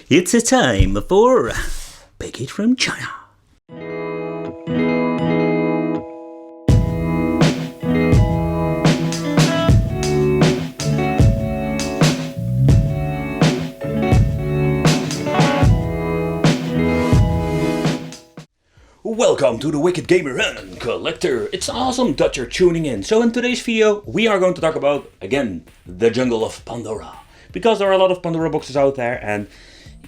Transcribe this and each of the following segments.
It's a time for Package from China. Welcome to the Wicked Gamer and Collector. It's awesome that you're tuning in. So in today's video we are going to talk about, again, the jungle of Pandora. Because there are a lot of Pandora boxes out there, and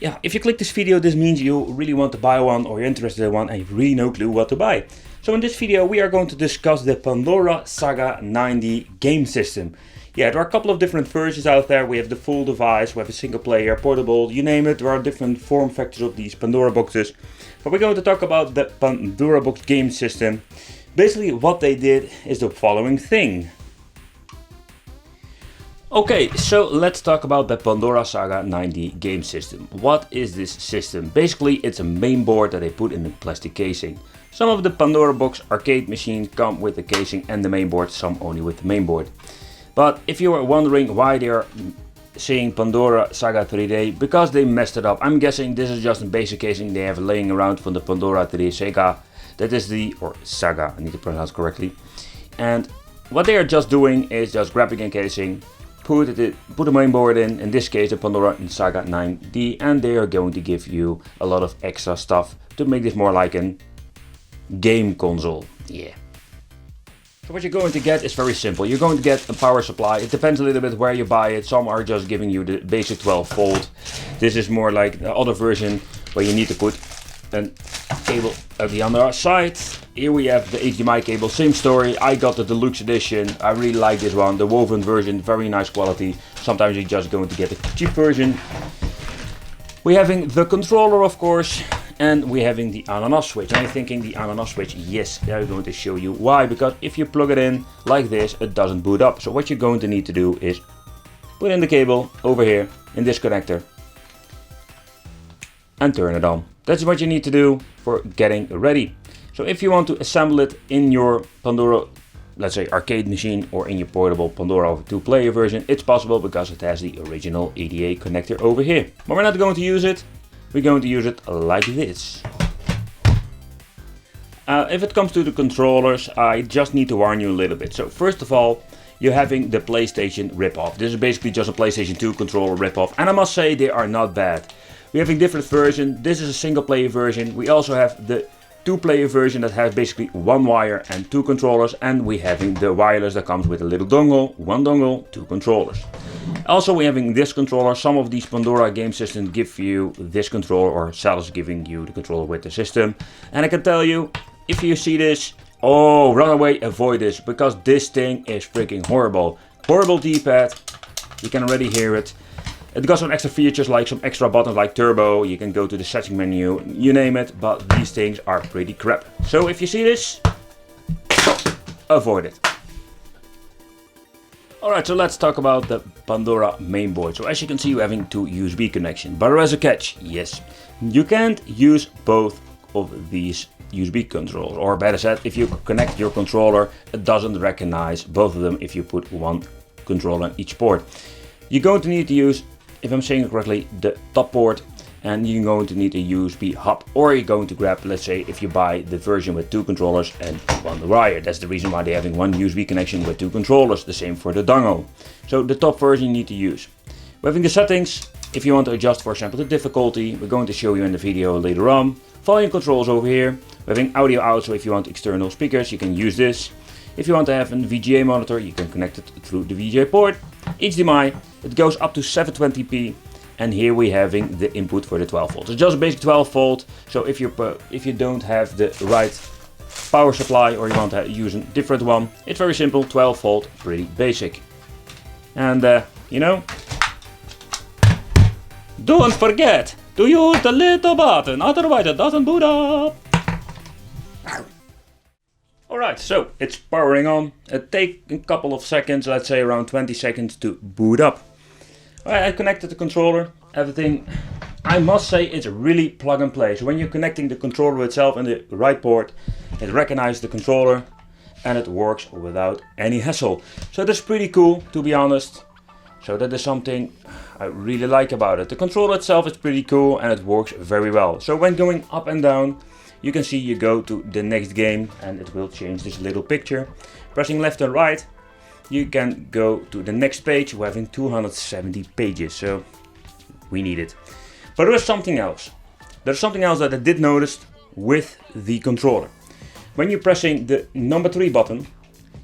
yeah, if you click this video, this means you really want to buy one or you're interested in one and you really no clue what to buy. So in this video we are going to discuss the Pandora Saga 90 game system. Yeah, there are a couple of different versions out there. We have the full device, we have a single player, portable, you name it. There are different form factors of these Pandora boxes. But we're going to talk about the Pandora box game system. Basically what they did is the following thing. Okay, so let's talk about the Pandora Saga 90 game system. What is this system? Basically it's a main board that they put in a plastic casing. Some of the Pandora box arcade machines come with the casing and the main board, some only with the main board. But if you were wondering why they are saying Pandora Saga 3D, because they messed it up. I'm guessing this is just a basic casing they have laying around from the Pandora 3D Saga. That is the, or Saga, I need to pronounce correctly. And what they are just doing is just grabbing a casing, put a main board in this case the Pandora Saga 9D, and they are going to give you a lot of extra stuff to make this more like a game console. Yeah. So what you're going to get is very simple. You're going to get a power supply. It depends a little bit where you buy it. Some are just giving you the basic 12 volt. This is more like the other version where you need to put a cable at the other side. Here we have the HDMI cable, same story. I got the deluxe edition. I really like this one. The woven version, very nice quality. Sometimes you're just going to get a cheap version. We're having the controller, of course. And we're having the on-and-off switch. And I'm thinking the on-and-off switch, yes, I'm going to show you why. Because if you plug it in like this, it doesn't boot up. So what you're going to need to do is put in the cable over here in this connector and turn it on. That's what you need to do for getting ready. So if you want to assemble it in your Pandora, let's say arcade machine, or in your portable Pandora 2-player version, it's possible because it has the original EDA connector over here. But we're not going to use it. We're going to use it like this. If it comes to the controllers, I just need to warn you a little bit. So first of all, you're having the PlayStation ripoff. This is basically just a PlayStation 2 controller ripoff, and I must say they are not bad. We're having different versions. This is a single player version. We also have the 2-player version that has basically one wire and 2 controllers, and we're having the wireless that comes with a little dongle, 1 dongle, 2 controllers. Also we're having this controller. Some of these Pandora game systems give you this controller, or Sal's giving you the controller with the system. And I can tell you, if you see this, oh, run away, avoid this, because this thing is freaking horrible. Horrible D-pad, you can already hear it. It got some extra features like some extra buttons like turbo, you can go to the setting menu, you name it, but these things are pretty crap. So if you see this, avoid it. Alright, so let's talk about the Pandora mainboard. So as you can see, you're having 2 USB connections, but there is a catch. Yes, you can't use both of these USB controllers, or better said, if you connect your controller, it doesn't recognize both of them if you put one controller on each port. You're going to need to use, if I'm saying it correctly, the top port, and you're going to need a USB hub, or you're going to grab, let's say, if you buy the version with 2 controllers and 1 wire. That's the reason why they're having 1 USB connection with 2 controllers, the same for the dongle. So the top version you need to use. We're having the settings. If you want to adjust, for example, the difficulty, we're going to show you in the video later on. Volume controls over here. We're having audio out, so if you want external speakers, you can use this. If you want to have a VGA monitor, you can connect it through the VGA port. HDMI, it goes up to 720p, and here we're having the input for the 12 volt. It's just a basic 12 volt, so if you don't have the right power supply or you want to use a different one, it's very simple, 12 volt, pretty basic. And you know, don't forget to use the little button, otherwise it doesn't boot up. Alright, so it's powering on. It takes a couple of seconds, let's say around 20 seconds to boot up. Alright, I connected the controller, everything. I must say it's really plug and play. So when you're connecting the controller itself in the right port, it recognizes the controller and it works without any hassle. So that's pretty cool, to be honest. So that is something I really like about it. The controller itself is pretty cool and it works very well. So when going up and down, you can see you go to the next game and it will change this little picture. Pressing left and right, you can go to the next page. We're having 270 pages, so we need it. But there's something else. There's something else that I did notice with the controller. When you're pressing the number 3 button,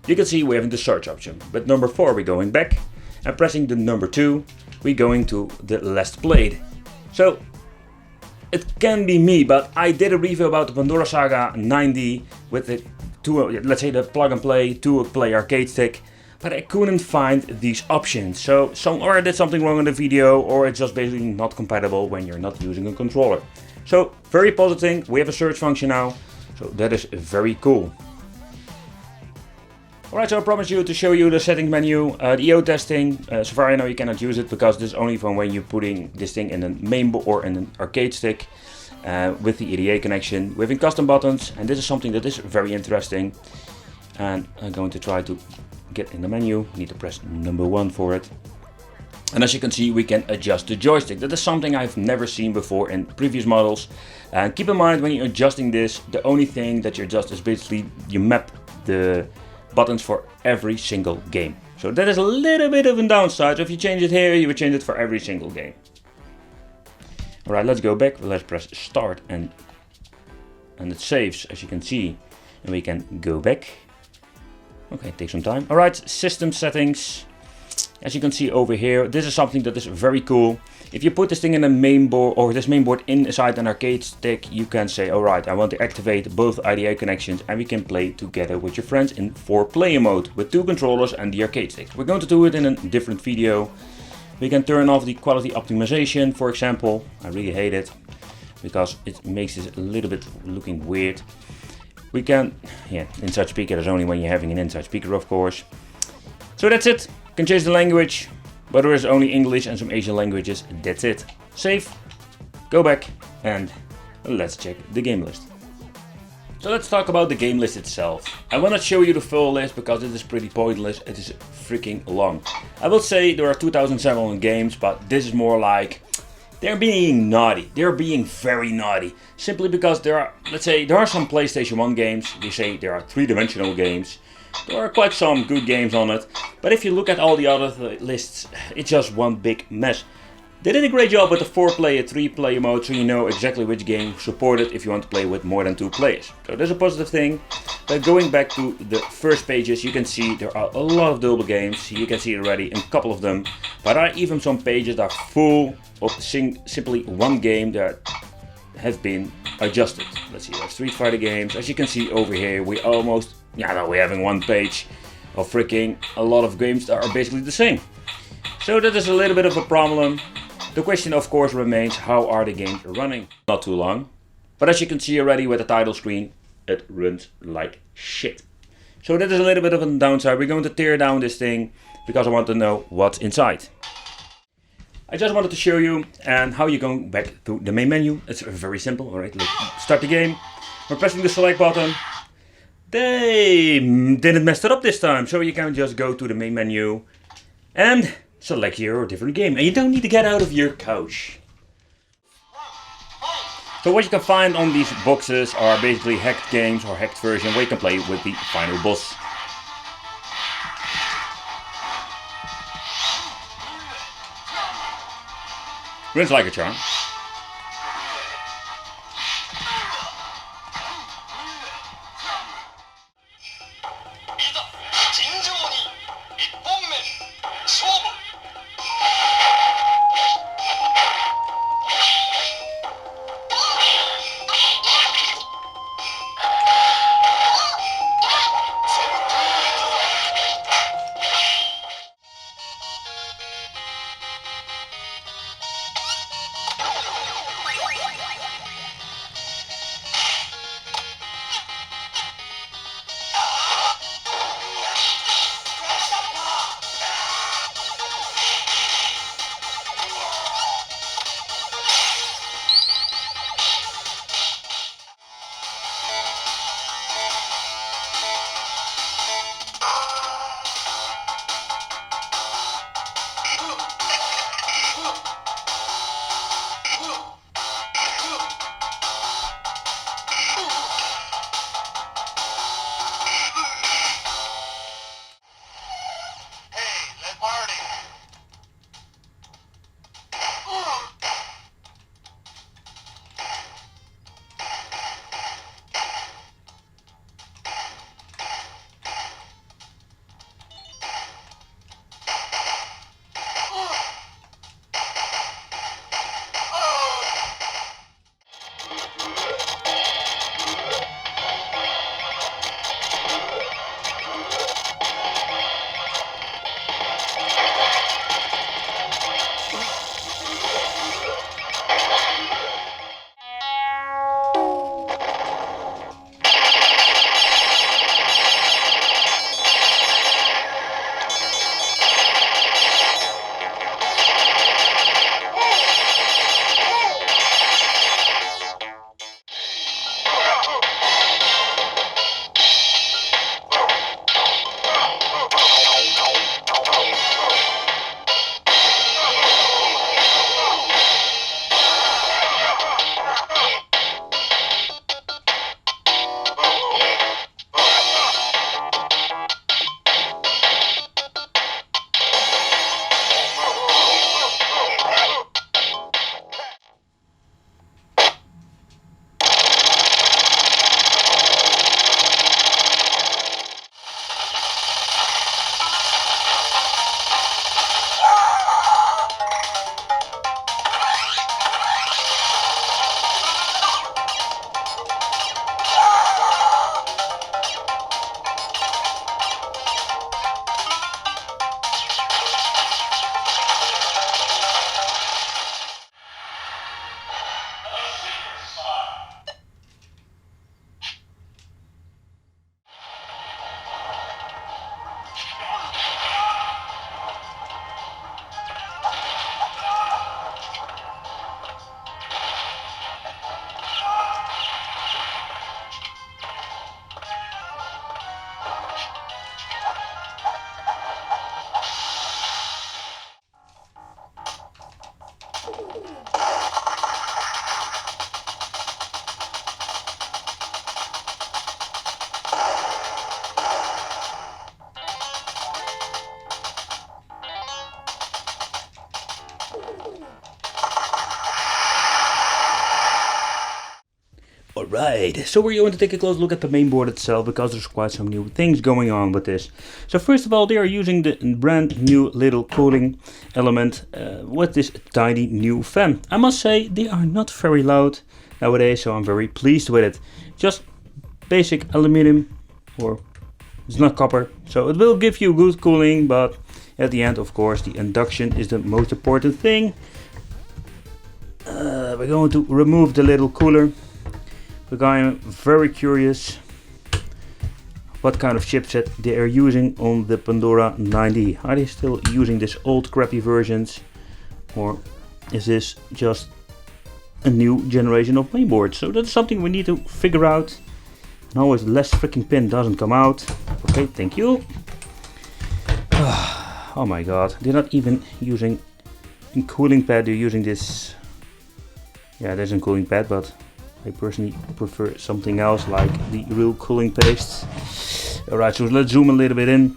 you can see we're having the search option. But number 4 we're going back, and pressing the number 2 we're going to the last played. So it can be me, but I did a review about the Pandora Saga 9D with the let's say the plug and play 2-play arcade stick, but I couldn't find these options. So or I did something wrong in the video, or it's just basically not compatible when you're not using a controller. So very positive, we have a search function now, so that is very cool. Alright, so I promised you to show you the settings menu, the EO testing. So far I know you cannot use it because this is only from when you're putting this thing in a main board or in an arcade stick with the EDA connection. We're having custom buttons, and this is something that is very interesting. And I'm going to try to get in the menu. Need to press number 1 for it. And as you can see, we can adjust the joystick. That is something I've never seen before in previous models. And keep in mind, when you're adjusting this, the only thing that you adjust is basically you map the buttons for every single game. So that is a little bit of a downside. So if you change it here, you would change it for every single game. Alright, let's go back. Let's press start and it saves, as you can see. And we can go back. Okay, take some time. Alright, system settings. As you can see over here, this is something that is very cool. If you put this thing in a main board, or this main board inside an arcade stick, you can say, alright, I want to activate both IDE connections, and we can play together with your friends in 4-player mode with 2 controllers and the arcade stick. We're going to do it in a different video. We can turn off the quality optimization, for example. I really hate it because it makes it a little bit looking weird. We can, inside speaker is only when you're having an inside speaker, of course. So that's it. You can change the language, but there is only English and some Asian languages. That's it. Save, go back, and let's check the game list. So let's talk about the game list itself. I will not show you the full list because it is pretty pointless. It is freaking long. I will say there are 2,700 games, but this is more like they're being naughty. They're being very naughty. Simply because there are, let's say, there are some PlayStation 1 games. They say there are 3-dimensional games. There are quite some good games on it. But if you look at all the other lists, it's just one big mess. They did a great job with the 4-player, 3-player mode, so you know exactly which game supported if you want to play with more than 2 players. So there's a positive thing. But going back to the first pages, you can see there are a lot of double games. You can see already a couple of them. But there are even some pages that are full of simply one game that have been adjusted. Let's see, there's Street Fighter games. As you can see over here, we're having one page of freaking a lot of games that are basically the same. So that is a little bit of a problem. The question of course remains, how are the games running? Not too long, but as you can see already with the title screen, it runs like shit. So that is a little bit of a downside. We're going to tear down this thing because I want to know what's inside. I just wanted to show you and how you're going back to the main menu. It's very simple. Alright, let's start the game. We're pressing the select button. They didn't mess it up this time, so you can just go to the main menu and select your different game, and you don't need to get out of your couch. So what you can find on these boxes are basically hacked games or hacked version where you can play with the final boss. Runs like a charm. Alright, so we're going to take a close look at the main board itself because there's quite some new things going on with this. So first of all, they are using the brand new little cooling element with this tiny new fan. I must say they are not very loud nowadays, so I'm very pleased with it. Just basic aluminum, or it's not copper, so it will give you good cooling, but at the end, of course, the induction is the most important thing. We're going to remove the little cooler because I'm very curious what kind of chipset they are using on the Pandora 90. Are they still using this old crappy versions, or is this just a new generation of mainboard? So that's something we need to figure out. And always the last freaking pin doesn't come out. Okay, thank you. Oh my god, they're not even using a cooling pad, they're using this. Yeah, there's a cooling pad, but I personally prefer something else like the real cooling paste. Alright, so let's zoom a little bit in.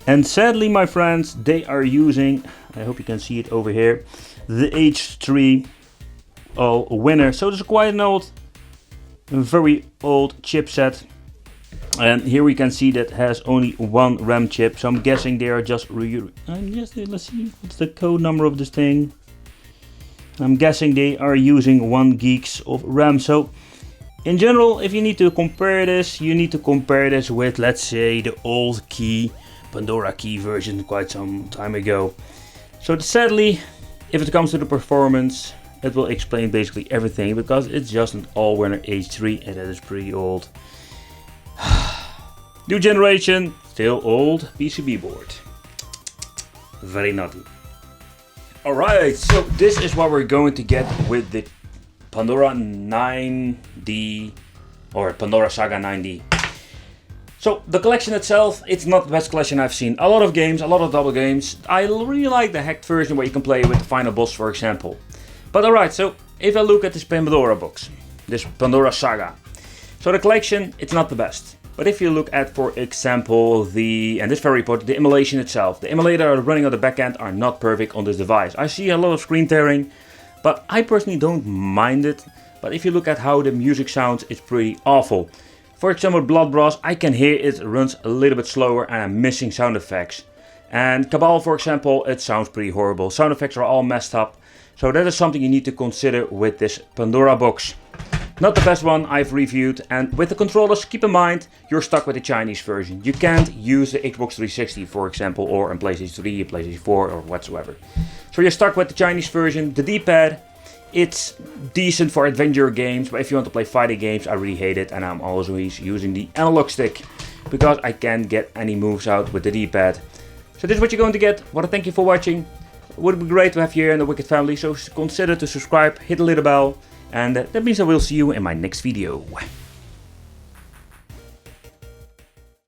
And sadly, my friends, they are using, I hope you can see it over here, the H3 winner. So this is quite an old, very old chipset. And here we can see that has only one RAM chip. So I'm guessing they are just let's see, what's the code number of this thing? I'm guessing they are using 1 gigs of RAM. So in general, if you need to compare this, you need to compare this with, let's say, the old Pandora key version quite some time ago. So sadly, if it comes to the performance, it will explain basically everything because it's just an all-winner H3 and that is pretty old. New generation, still old PCB board. Very naughty. Alright, so this is what we're going to get with the Pandora 9D or Pandora Saga 9D. So the collection itself, it's not the best collection I've seen. A lot of games, a lot of double games. I really like the hacked version where you can play with the final boss, for example. But alright, so if I look at this Pandora box, this Pandora Saga. So the collection, it's not the best. But if you look at, for example, and this very important, the emulation itself. The emulator running on the backend are not perfect on this device. I see a lot of screen tearing, but I personally don't mind it. But if you look at how the music sounds, it's pretty awful. For example, Blood Bros, I can hear it runs a little bit slower and I'm missing sound effects. And Cabal, for example, it sounds pretty horrible. Sound effects are all messed up. So that is something you need to consider with this Pandora box. Not the best one I've reviewed, and with the controllers, keep in mind, you're stuck with the Chinese version. You can't use the Xbox 360, for example, or on PlayStation 3, PlayStation 4, or whatsoever. So you're stuck with the Chinese version. The D-pad, it's decent for adventure games, but if you want to play fighting games, I really hate it, and I'm always using the analog stick, because I can't get any moves out with the D-pad. So this is what you're going to get. I want to thank you for watching. It would be great to have you here in the Wicked family, so consider to subscribe, hit the little bell. And that means I will see you in my next video.